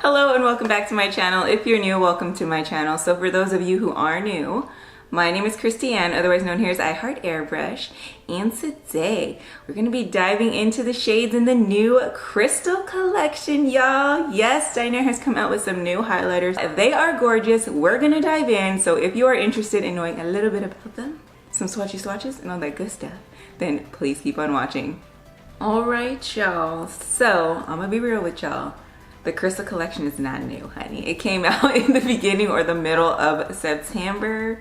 Hello and welcome back to my channel. If you're new, welcome to my channel. So for those of you who are new, my name is Christiane, otherwise known here as IHeartAirbrush, and today we're going to be diving into the shades in the new Crystal collection, y'all. Yes, Dinair has come out with some new highlighters. They are gorgeous. We're going to dive in, so if you are interested in knowing a little bit about them, some swatches and all that good stuff, then please keep on watching. Alright, y'all, so I'm gonna be real with y'all. The Crystal collection is not new, honey. It came out in the beginning or the middle of September,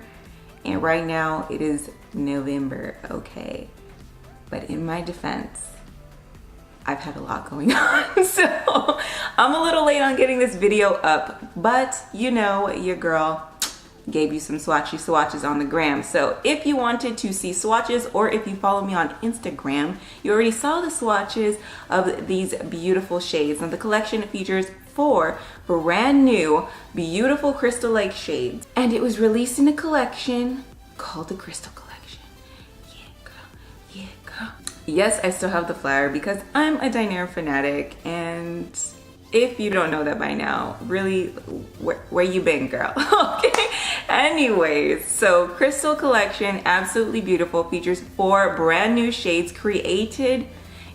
and right now it is November, okay? But in my defense, I've had a lot going on, so I'm a little late on getting this video up, but you know, your girl gave you some swatches on the gram. So if you wanted to see swatches, or if you follow me on Instagram, you already saw the swatches of these beautiful shades. And the collection features 4 brand new beautiful crystal-like shades, and it was released in a collection called the Crystal collection. Yeah girl. Yes, I still have the flyer because I'm a Dinair fanatic, and if you don't know that by now, really, where you been, girl? Okay. Anyways, so Crystal collection, absolutely beautiful, features 4 brand new shades created,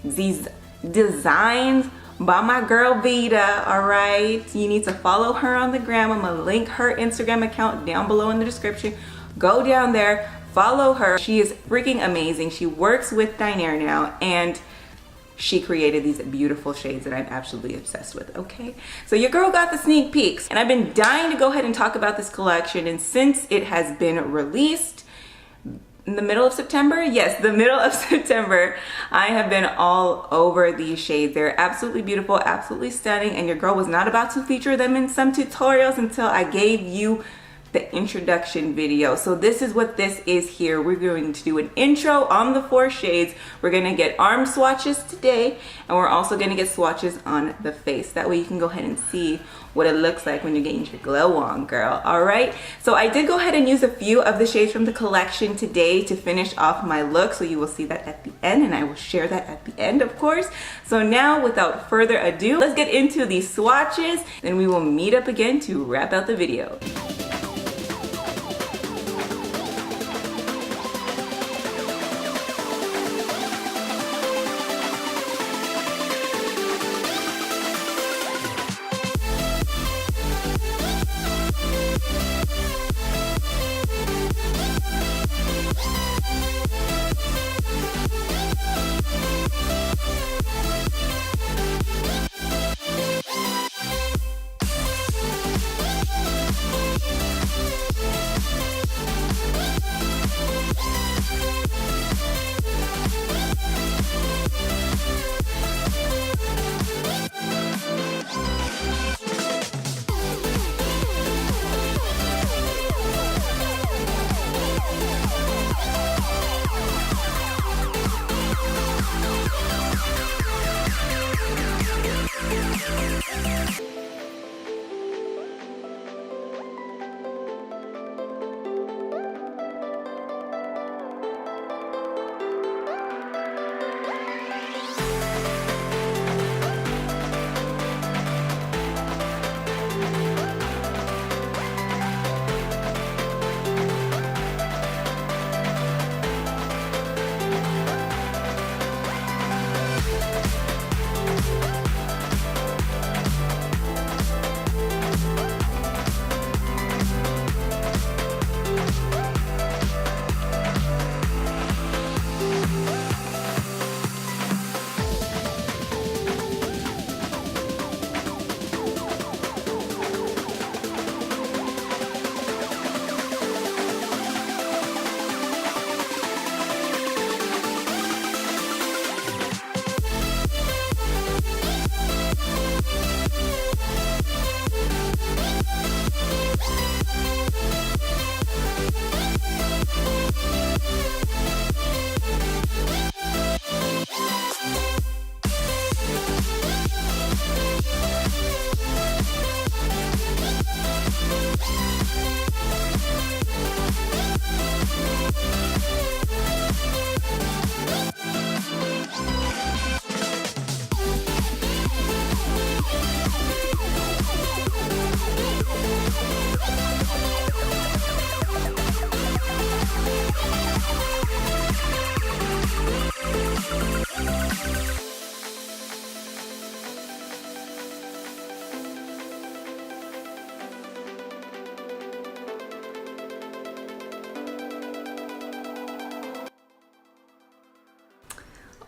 these designs by my girl Vita. All right, you need to follow her on the gram. I'm gonna link her Instagram account down below in the description. Go down there, follow her. She is freaking amazing. She works with Dinair now, and she created these beautiful shades that I'm absolutely obsessed with, okay? So your girl got the sneak peeks, and I've been dying to go ahead and talk about this collection, and since it has been released in the middle of September, yes, the middle of September, I have been all over these shades. They're absolutely beautiful, absolutely stunning, and your girl was not about to feature them in some tutorials until I gave you the introduction video. So this is what this is here. We're going to do an intro on the 4 shades. We're gonna get arm swatches today, and we're also gonna get swatches on the face. That way you can go ahead and see what it looks like when you're getting your glow on, girl. All right, so I did go ahead and use a few of the shades from the collection today to finish off my look, so you will see that at the end, and I will share that at the end, of course. So now, without further ado, let's get into these swatches, and we will meet up again to wrap out the video.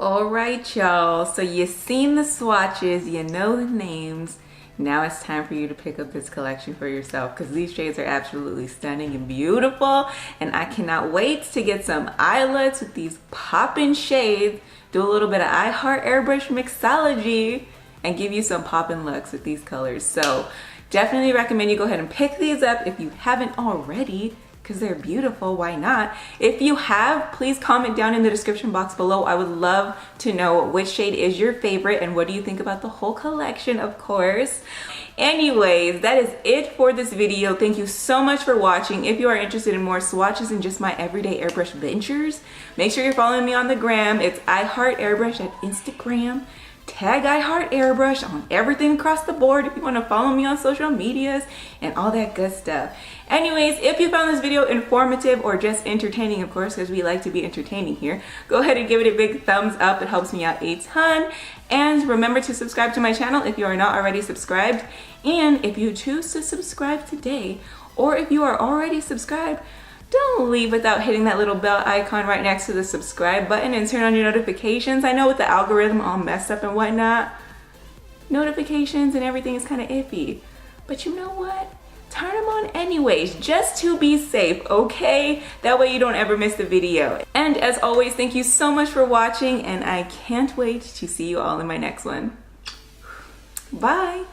All right, y'all. So you've seen the swatches, you know the names. Now it's time for you to pick up this collection for yourself because these shades are absolutely stunning and beautiful. And I cannot wait to get some eye looks with these poppin' shades, do a little bit of IHeartAirbrush mixology, and give you some poppin' looks with these colors. So definitely recommend you go ahead and pick these up if you haven't already, because they're beautiful. Why not? If you have, please comment down in the description box below. I would love to know which shade is your favorite and what do you think about the whole collection, of course. Anyways, that is it for this video. Thank you so much for watching. If you are interested in more swatches and just my everyday airbrush ventures, make sure you're following me on the gram. It's IHeartAirbrush at Instagram. Tag IHeartAirbrush on everything across the board if you want to follow me on social medias and all that good stuff. Anyways, if you found this video informative or just entertaining, of course, because we like to be entertaining here, go ahead and give it a big thumbs up. It helps me out a ton. And remember to subscribe to my channel if you are not already subscribed. And if you choose to subscribe today, or if you are already subscribed, don't leave without hitting that little bell icon right next to the subscribe button and turn on your notifications. I know with the algorithm all messed up and whatnot, notifications and everything is kind of iffy. But you know what? Turn them on anyways, just to be safe, okay? That way you don't ever miss the video. And as always, thank you so much for watching, and I can't wait to see you all in my next one. Bye.